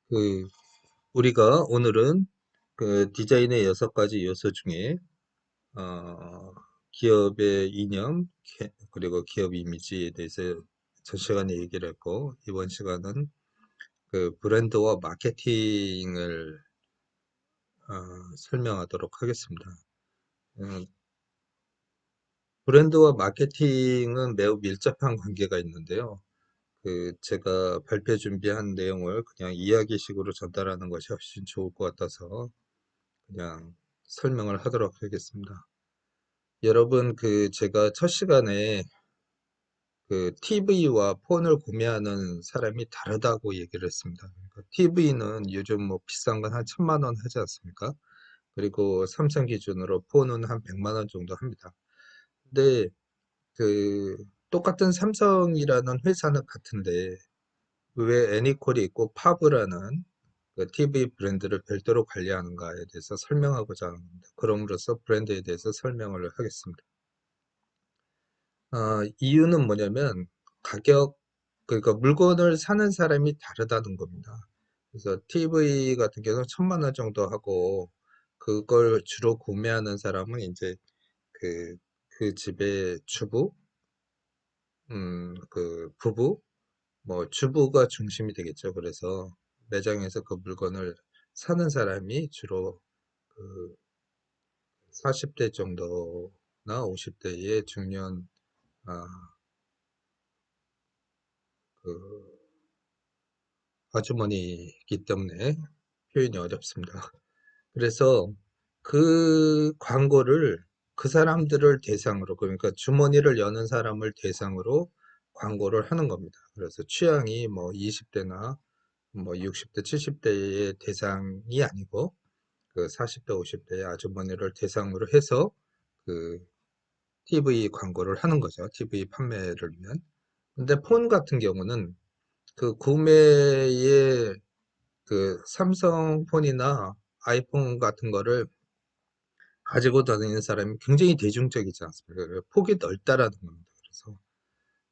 그 우리가 오늘은 그 디자인의 6가지 요소 중에 기업의 이념 그리고 기업 이미지에 대해서 전 시간에 얘기를 했고, 이번 시간은 그 브랜드와 마케팅을 설명하도록 하겠습니다. 어, 브랜드와 마케팅은 매우 밀접한 관계가 있는데요. 제가 발표 준비한 내용을 그냥 이야기식으로 전달하는 것이 훨씬 좋을 것 같아서 그냥 설명을 하도록 하겠습니다. 여러분, 제가 첫 시간에 TV와 폰을 구매하는 사람이 다르다고 얘기를 했습니다. 그러니까 TV는 요즘 뭐 비싼 건 한 1,000만 원 하지 않습니까? 그리고 삼성 기준으로 폰은 한 100만 원 정도 합니다. 근데 그 똑같은 삼성이라는 회사는 같은데 왜 애니콜이 있고 파브라는 그 TV 브랜드를 별도로 관리하는가에 대해서 설명하고자 합니다. 그럼으로써 브랜드에 대해서 설명을 하겠습니다. 이유는 뭐냐면 그러니까 물건을 사는 사람이 다르다는 겁니다. 그래서 TV 같은 경우는 1,000만 원 정도 하고, 그걸 주로 구매하는 사람은 이제 그, 그 집의 주부, 부부, 뭐 주부가 중심이 되겠죠. 그래서 매장에서 그 물건을 사는 사람이 주로 그 40대 정도나 50대의 중년, 아, 그 아주머니이기 때문에 표현이 어렵습니다. 그래서 그 광고를 그 사람들을 대상으로, 그러니까 주머니를 여는 사람을 대상으로 광고를 하는 겁니다. 그래서 취향이 뭐 20대나 뭐 60대, 70대의 대상이 아니고 그 40대, 50대의 아주머니를 대상으로 해서 그 TV 광고를 하는 거죠. TV 판매를 위한. 근데 폰 같은 경우는 그 구매에 그 삼성폰이나 아이폰 같은 거를 가지고 다니는 사람이 굉장히 대중적이지 않습니까? 폭이 넓다라는 겁니다. 그래서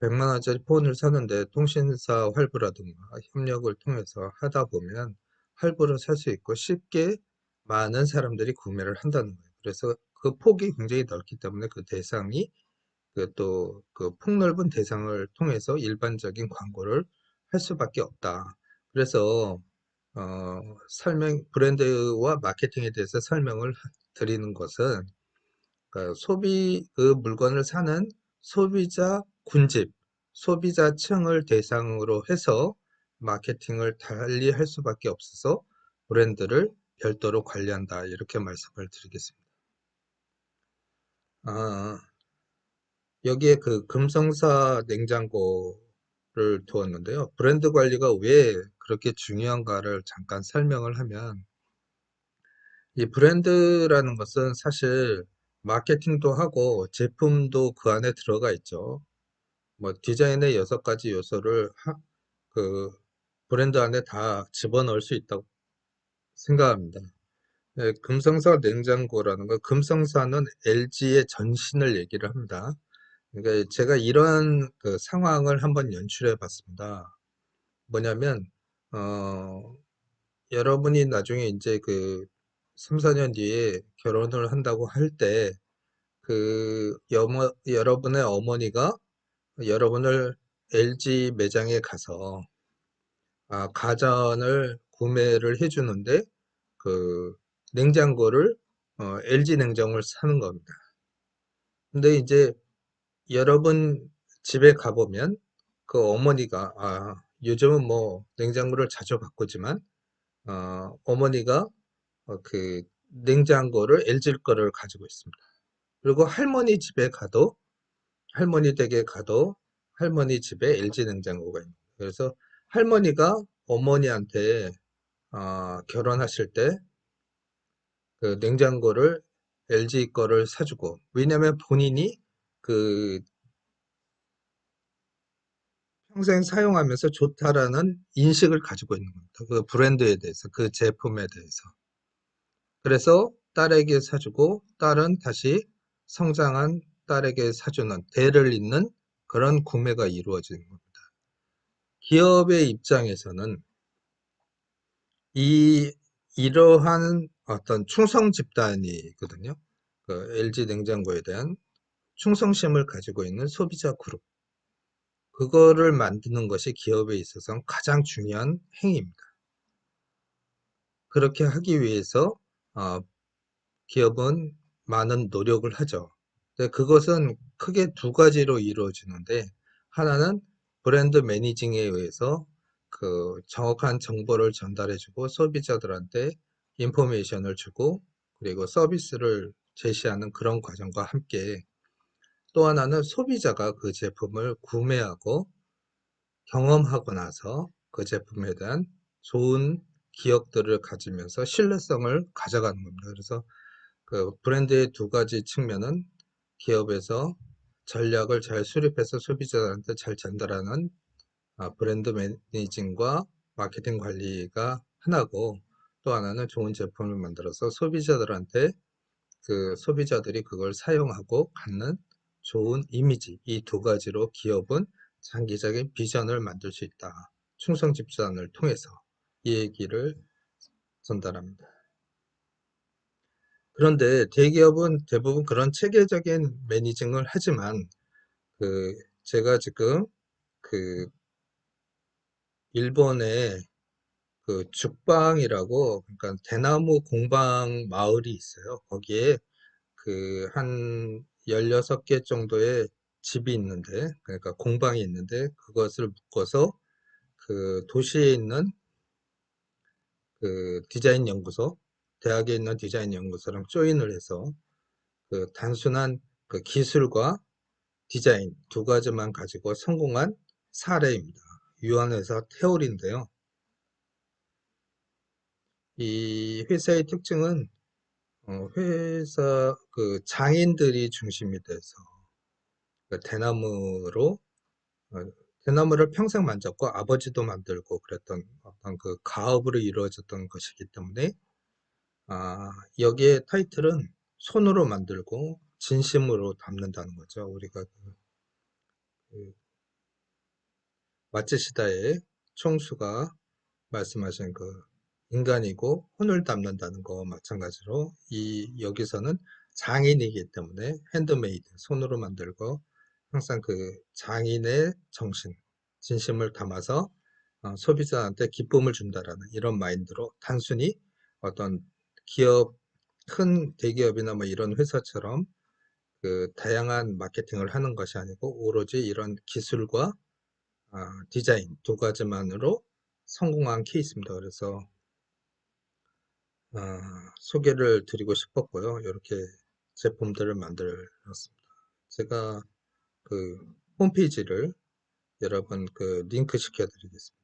100만 원짜리 폰을 사는데 통신사 할부라든가 협력을 통해서 하다 보면 할부로 살 수 있고 쉽게 많은 사람들이 구매를 한다는 거예요. 그래서 그 폭이 굉장히 넓기 때문에 그 대상이 또 그 폭넓은 대상을 통해서 일반적인 광고를 할 수밖에 없다. 그래서 브랜드와 마케팅에 대해서 설명을 드리는 것은, 그러니까 그 물건을 사는 소비자 군집, 소비자층을 대상으로 해서 마케팅을 달리 할 수밖에 없어서 브랜드를 별도로 관리한다. 이렇게 말씀을 드리겠습니다. 아, 여기에 그 금성사 냉장고를 두었는데요. 브랜드 관리가 왜 그렇게 중요한가를 잠깐 설명을 하면, 이 브랜드라는 것은 사실 마케팅도 하고 제품도 그 안에 들어가 있죠. 뭐 디자인의 6가지 요소를 그 브랜드 안에 다 집어넣을 수 있다고 생각합니다. 네, 금성사 냉장고라는 거, 금성사는 LG의 전신을 얘기를 합니다. 그러니까 제가 이런 그 상황을 한번 연출해 봤습니다. 뭐냐면, 어, 여러분이 나중에 이제 3, 4년 뒤에 결혼을 한다고 할 때, 여러분의 어머니가 여러분을 LG 매장에 가서, 가전을 구매를 해주는데, 그, 냉장고를, LG 냉장고를 사는 겁니다. 근데 이제 여러분 집에 가보면 그 어머니가, 요즘은 뭐 냉장고를 자주 바꾸지만, 어머니가 냉장고를 LG 거를 가지고 있습니다. 그리고 할머니 댁에 가도 할머니 집에 LG 냉장고가 있는 거예요. 그래서 할머니가 어머니한테 결혼하실 때 그 냉장고를 LG 거를 사주고, 왜냐면 본인이 그 평생 사용하면서 좋다라는 인식을 가지고 있는 겁니다. 그 브랜드에 대해서, 그 제품에 대해서. 그래서 딸에게 사주고, 딸은 다시 성장한 딸에게 사주는 대를 잇는 그런 구매가 이루어지는 겁니다. 기업의 입장에서는 이 이러한 어떤 충성 집단이거든요. 그 LG 냉장고에 대한 충성심을 가지고 있는 소비자 그룹. 그거를 만드는 것이 기업에 있어서 가장 중요한 행위입니다. 그렇게 하기 위해서 어, 기업은 많은 노력을 하죠. 근데 그것은 크게 두 가지로 이루어지는데, 하나는 브랜드 매니징에 의해서 그 정확한 정보를 전달해주고 소비자들한테 인포메이션을 주고 그리고 서비스를 제시하는 그런 과정과 함께, 또 하나는 소비자가 그 제품을 구매하고 경험하고 나서 그 제품에 대한 좋은 기억들을 가지면서 신뢰성을 가져가는 겁니다. 그래서 그 브랜드의 두 가지 측면은 기업에서 전략을 잘 수립해서 소비자들한테 잘 전달하는 브랜드 매니징과 마케팅 관리가 하나고, 또 하나는 좋은 제품을 만들어서 소비자들한테 그 소비자들이 그걸 사용하고 갖는 좋은 이미지, 이 두 가지로 기업은 장기적인 비전을 만들 수 있다. 충성 집단을 통해서 이 얘기를 전달합니다. 그런데 대기업은 대부분 그런 체계적인 매니징을 하지만, 그 제가 지금 그 일본의 그 죽방이라고, 그러니까 대나무 공방 마을이 있어요. 거기에 그 한 16개 정도의 집이 있는데, 그러니까 공방이 있는데, 그것을 묶어서 그 도시에 있는 그 디자인 연구소, 대학에 있는 디자인 연구소랑 조인을 해서 그 단순한 그 기술과 디자인 두 가지만 가지고 성공한 사례입니다. 유한회사 태올인데요. 이 회사의 특징은 회사 그 장인들이 중심이 돼서 그 대나무로 어, 대나무를 평생 만졌고 아버지도 만들고 그랬던 어떤 그 가업으로 이루어졌던 것이기 때문에, 여기에 타이틀은 손으로 만들고 진심으로 담는다는 거죠. 우리가 그 마츠시다의 총수가 말씀하신 그 인간이고 혼을 담는다는 거와 마찬가지로 이 여기서는 장인이기 때문에 핸드메이드, 손으로 만들고 항상 그 장인의 정신, 진심을 담아서 소비자한테 기쁨을 준다라는 이런 마인드로, 단순히 어떤 기업, 큰 대기업이나 뭐 이런 회사처럼 그 다양한 마케팅을 하는 것이 아니고 오로지 이런 기술과 디자인 두 가지만으로 성공한 케이스입니다. 그래서 소개를 드리고 싶었고요. 이렇게 제품들을 만들었습니다. 제가 그 홈페이지를 여러분 그 링크 시켜 드리겠습니다.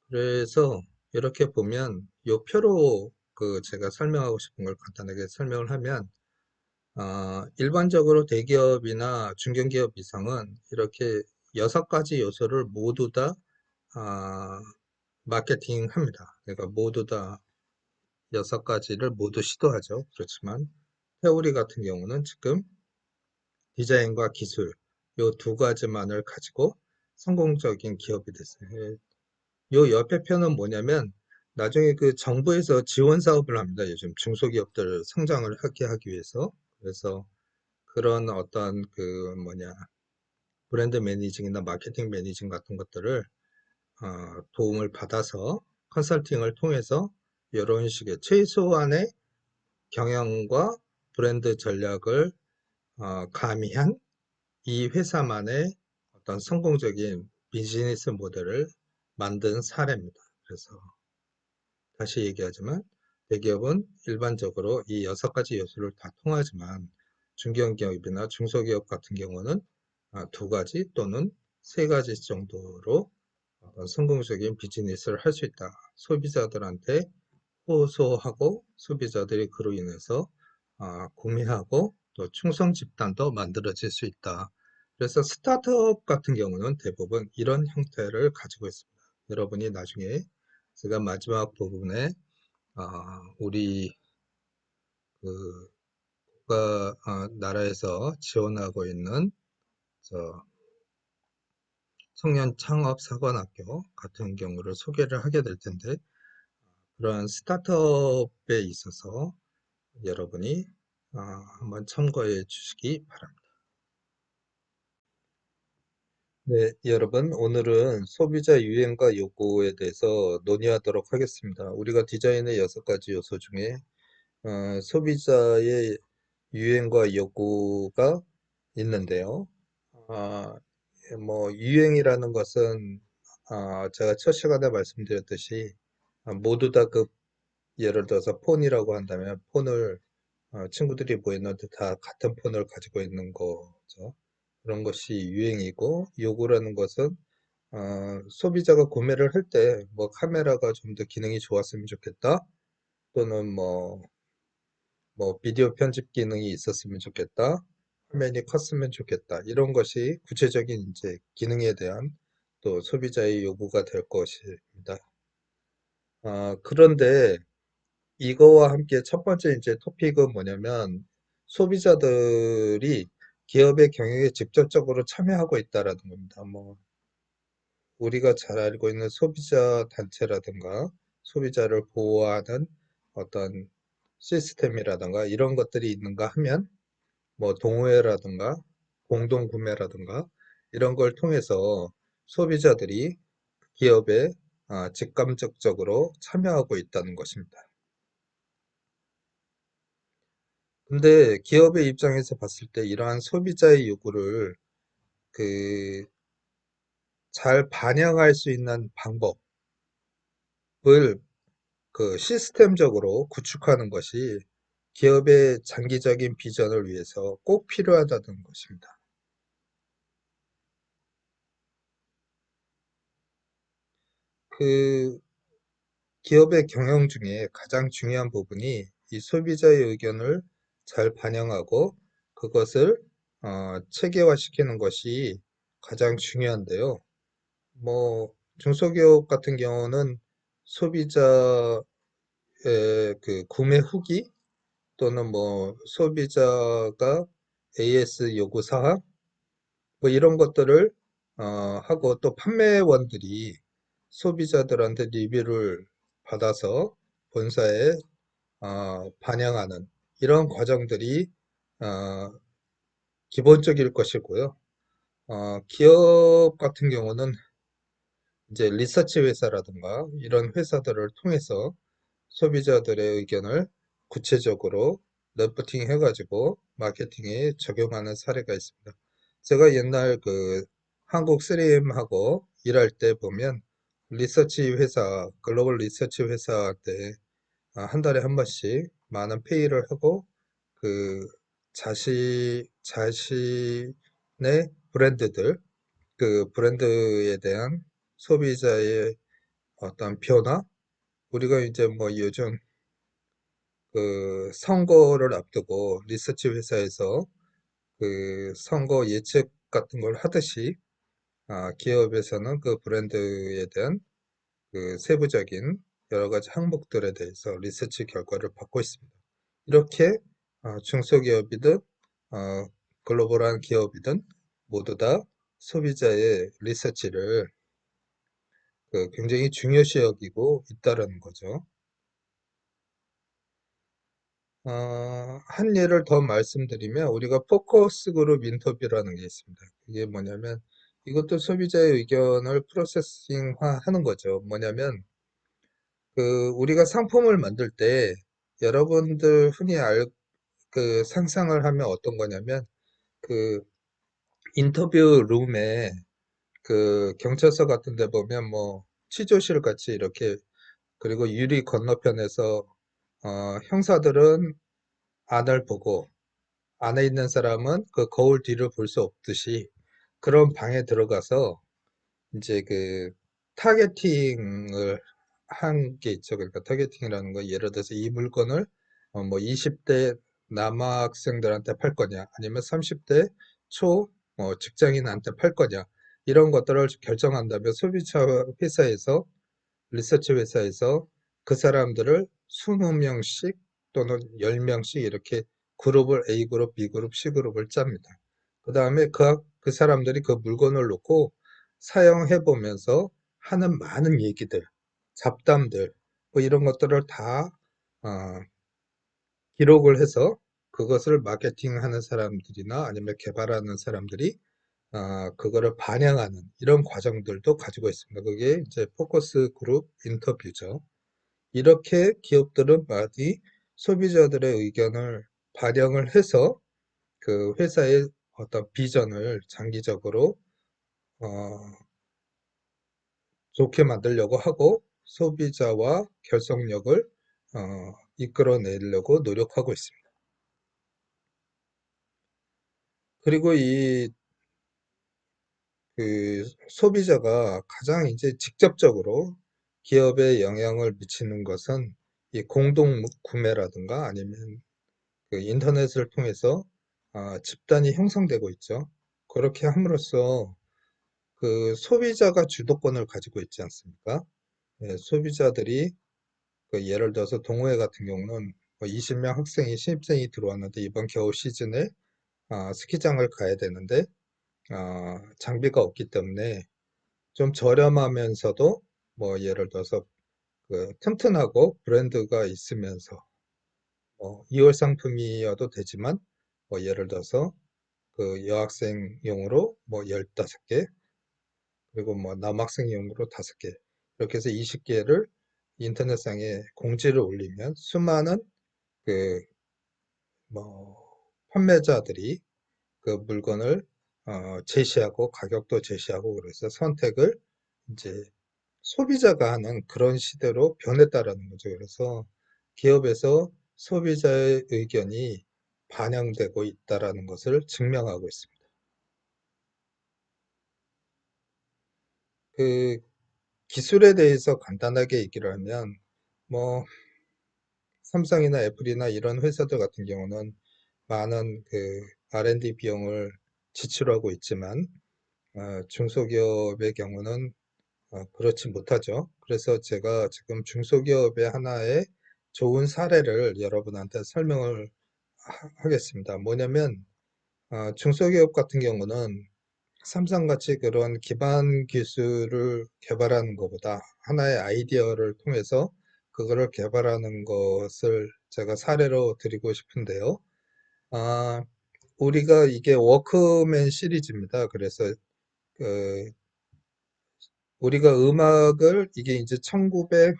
그래서 이렇게 보면 요 표로 그 제가 설명하고 싶은 걸 간단하게 설명을 하면, 일반적으로 대기업이나 중견기업 이상은 이렇게 6가지 요소를 모두 다 아, 마케팅합니다. 그러니까 모두 다 6가지를 모두 시도하죠. 그렇지만 태오리 같은 경우는 지금 디자인과 기술 요 두 가지만을 가지고 성공적인 기업이 됐어요. 요 옆에 편은 뭐냐면, 나중에 그 정부에서 지원 사업을 합니다. 요즘 중소기업들 성장을 하게 하기 위해서. 그래서 그런 어떤 그 뭐냐 브랜드 매니징이나 마케팅 매니징 같은 것들을 도움을 받아서 컨설팅을 통해서 이런 식의 최소한의 경영과 브랜드 전략을 가미한 이 회사만의 어떤 성공적인 비즈니스 모델을 만든 사례입니다. 그래서 다시 얘기하지만, 대기업은 일반적으로 이 6가지 요소를 다 통하지만 중견기업이나 중소기업 같은 경우는 두 가지 또는 세 가지 정도로 성공적인 비즈니스를 할 수 있다. 소비자들한테 호소하고 소비자들이 그로 인해서 구매하고 또 충성 집단도 만들어질 수 있다. 그래서 스타트업 같은 경우는 대부분 이런 형태를 가지고 있습니다. 여러분이 나중에 제가 마지막 부분에 우리 그 국가 나라에서 지원하고 있는 저 청년 창업 사관학교 같은 경우를 소개를 하게 될 텐데, 그런 스타트업에 있어서 여러분이 한번 참고해 주시기 바랍니다. 네, 여러분, 오늘은 소비자 유행과 요구에 대해서 논의하도록 하겠습니다. 우리가 디자인의 6가지 요소 중에 소비자의 유행과 요구가 있는데요. 아, 뭐 유행이라는 것은 제가 첫 시간에 말씀드렸듯이 모두 다 예를 들어서 폰이라고 한다면 폰을 친구들이 모였는데 다 같은 폰을 가지고 있는 거죠. 그런 것이 유행이고, 요구라는 것은 소비자가 구매를 할 때 뭐 카메라가 좀 더 기능이 좋았으면 좋겠다, 또는 뭐 비디오 편집 기능이 있었으면 좋겠다, 화면이 컸으면 좋겠다, 이런 것이 구체적인 이제 기능에 대한 또 소비자의 요구가 될 것입니다. 그런데 이거와 함께 첫 번째 이제 토픽은 뭐냐면, 소비자들이 기업의 경영에 직접적으로 참여하고 있다라는 겁니다. 뭐 우리가 잘 알고 있는 소비자 단체라든가 소비자를 보호하는 어떤 시스템이라든가 이런 것들이 있는가 하면, 뭐 동호회라든가 공동구매라든가 이런 걸 통해서 소비자들이 기업에 직감적으로 참여하고 있다는 것입니다. 근데 기업의 입장에서 봤을 때 이러한 소비자의 요구를 그 잘 반영할 수 있는 방법을 시스템적으로 구축하는 것이 기업의 장기적인 비전을 위해서 꼭 필요하다는 것입니다. 그 기업의 경영 중에 가장 중요한 부분이 이 소비자의 의견을 잘 반영하고 그것을 체계화시키는 것이 가장 중요한데요. 뭐 중소기업 같은 경우는 소비자의 구매 후기, 또는 뭐 소비자가 AS 요구 사항 뭐 이런 것들을 하고, 또 판매원들이 소비자들한테 리뷰를 받아서 본사에 반영하는 이런 과정들이 어, 기본적일 것이고요. 기업 같은 경우는 이제 리서치 회사라든가 이런 회사들을 통해서 소비자들의 의견을 구체적으로 래프팅 해가지고 마케팅에 적용하는 사례가 있습니다. 제가 옛날 한국 3M하고 일할 때 보면 리서치 회사, 글로벌 리서치 회사 때 한 달에 한 번씩 많은 회의를 하고 그 자신의 브랜드들, 그 브랜드에 대한 소비자의 어떤 변화, 우리가 이제 뭐 요즘 선거를 앞두고 리서치 회사에서 선거 예측 같은 걸 하듯이 기업에서는 그 브랜드에 대한 세부적인 여러 가지 항목들에 대해서 리서치 결과를 받고 있습니다. 이렇게 중소기업이든 어, 글로벌한 기업이든 모두 다 소비자의 리서치를 굉장히 중요시 여기고 있다라는 거죠. 한 예를 더 말씀드리면, 우리가 포커스 그룹 인터뷰라는 게 있습니다. 이게 뭐냐면, 이것도 소비자의 의견을 프로세싱화 하는 거죠. 뭐냐면, 우리가 상품을 만들 때 여러분들 흔히 상상을 하면 어떤 거냐면, 그 인터뷰 룸에 경찰서 같은 데 보면 뭐 취조실 같이 이렇게, 그리고 유리 건너편에서 형사들은 안을 보고 안에 있는 사람은 그 거울 뒤를 볼 수 없듯이, 그런 방에 들어가서 이제 타겟팅을 한 게 있죠. 그러니까 타겟팅이라는 거, 예를 들어서 이 물건을 뭐 20대 남학생들한테 팔 거냐, 아니면 30대 초 직장인한테 팔 거냐, 이런 것들을 결정한다면 소비자 회사에서, 리서치 회사에서 그 사람들을 20명씩 또는 10명씩 이렇게 그룹을 A그룹, B그룹, C그룹을 짭니다. 그 다음에 그 사람들이 그 물건을 놓고 사용해 보면서 하는 많은 얘기들, 잡담들, 뭐 이런 것들을 다 어, 기록을 해서 그것을 마케팅하는 사람들이나 아니면 개발하는 사람들이 그거를 반영하는 이런 과정들도 가지고 있습니다. 그게 이제 포커스 그룹 인터뷰죠. 이렇게 기업들은 많이 소비자들의 의견을 반영을 해서 그 회사의 어떤 비전을 장기적으로 어, 좋게 만들려고 하고 소비자와 결속력을 이끌어내려고 노력하고 있습니다. 그리고 이 그 소비자가 가장 이제 직접적으로 기업에 영향을 미치는 것은 이 공동 구매라든가 아니면 그 인터넷을 통해서 집단이 형성되고 있죠. 그렇게 함으로써 그 소비자가 주도권을 가지고 있지 않습니까? 예, 소비자들이 그 예를 들어서 동호회 같은 경우는 뭐 20명 학생이 신입생이 들어왔는데 이번 겨울 시즌에 스키장을 가야 되는데 장비가 없기 때문에 좀 저렴하면서도 뭐 예를 들어서 그 튼튼하고 브랜드가 있으면서 2월 상품이어도 되지만 뭐 예를 들어서 그 여학생용으로 뭐 15개 그리고 뭐 남학생용으로 5개 이렇게 해서 20개를 인터넷상에 공지를 올리면 수많은 그 뭐 판매자들이 그 물건을 제시하고 가격도 제시하고 그래서 선택을 이제 소비자가 하는 그런 시대로 변했다라는 거죠. 그래서 기업에서 소비자의 의견이 반영되고 있다라는 것을 증명하고 있습니다. 그 기술에 대해서 간단하게 얘기를 하면 뭐 삼성이나 애플이나 이런 회사들 같은 경우는 많은 그 R&D 비용을 지출하고 있지만 중소기업의 경우는 그렇지 못하죠. 그래서 제가 지금 중소기업의 하나의 좋은 사례를 여러분한테 설명을 하겠습니다. 뭐냐면 중소기업 같은 경우는 삼성같이 그런 기반 기술을 개발하는 것보다 하나의 아이디어를 통해서 그거를 개발하는 것을 제가 사례로 드리고 싶은데요. 아, 우리가 이게 워크맨 시리즈입니다. 그래서 그 우리가 음악을 이게 이제 1980년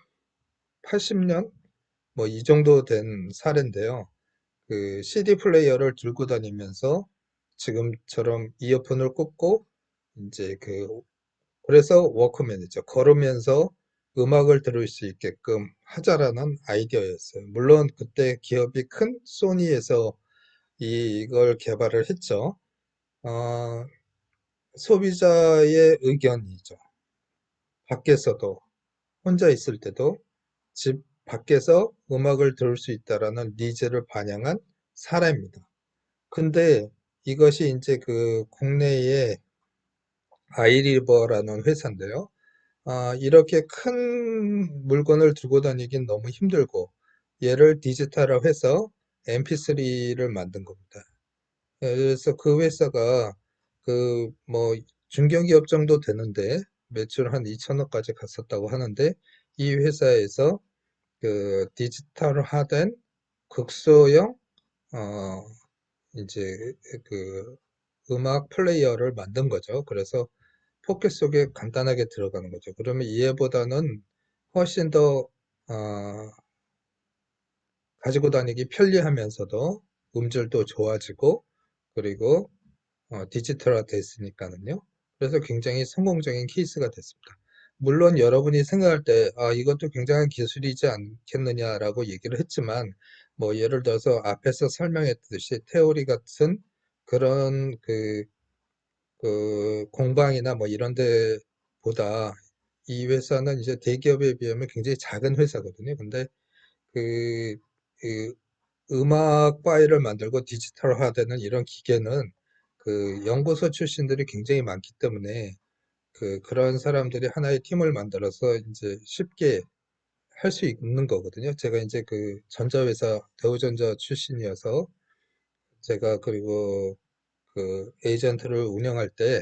뭐 이 정도 된 사례인데요. 그 CD 플레이어를 들고 다니면서 지금처럼 이어폰을 꽂고 이제 그래서 워크맨이죠. 걸으면서 음악을 들을 수 있게끔 하자라는 아이디어였어요. 물론 그때 기업이 큰 소니에서 이걸 개발을 했죠. 어, 소비자의 의견이죠. 밖에서도 혼자 있을 때도 집 밖에서 음악을 들을 수 있다라는 니즈를 반영한 사례입니다. 근데 이것이 이제 그 국내의 아이리버라는 회사인데요. 이렇게 큰 물건을 들고 다니긴 너무 힘들고 얘를 디지털화해서 MP3를 만든 겁니다. 그래서 그 회사가 그 뭐 중견기업 정도 되는데 매출 한 2천억까지 갔었다고 하는데 이 회사에서 그 디지털화된 극소형 어 이제 그 음악 플레이어를 만든 거죠. 그래서 포켓 속에 간단하게 들어가는 거죠. 그러면 얘보다는 훨씬 더 가지고 다니기 편리하면서도 음질도 좋아지고 그리고 디지털화 됐으니까는요. 그래서 굉장히 성공적인 케이스가 됐습니다. 물론 여러분이 생각할 때 이것도 굉장한 기술이지 않겠느냐라고 얘기를 했지만 뭐 예를 들어서 앞에서 설명했듯이 테오리 같은 그런 그 공방이나 뭐 이런 데보다 이 회사는 이제 대기업에 비하면 굉장히 작은 회사거든요. 근데 그, 그 음악 파일을 만들고 디지털화되는 이런 기계는 그 연구소 출신들이 굉장히 많기 때문에 그런 사람들이 하나의 팀을 만들어서 이제 쉽게 할 수 있는 거거든요. 제가 이제 그 전자회사 대우전자 출신이어서 제가 그리고 그 에이전트를 운영할 때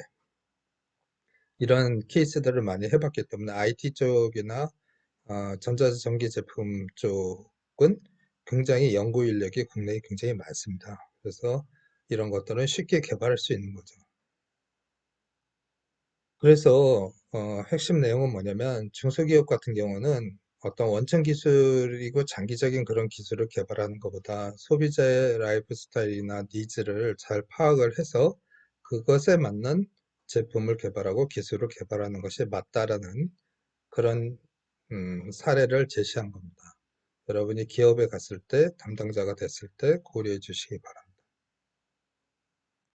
이런 케이스들을 많이 해봤기 때문에 IT 쪽이나 전자전기 제품 쪽은 굉장히 연구 인력이 국내에 굉장히 많습니다. 그래서 이런 것들은 쉽게 개발할 수 있는 거죠. 그래서 핵심 내용은 뭐냐면 중소기업 같은 경우는 어떤 원천 기술이고 장기적인 그런 기술을 개발하는 것보다 소비자의 라이프 스타일이나 니즈를 잘 파악을 해서 그것에 맞는 제품을 개발하고 기술을 개발하는 것이 맞다라는 그런 사례를 제시한 겁니다. 여러분이 기업에 갔을 때 담당자가 됐을 때 고려해 주시기 바랍니다.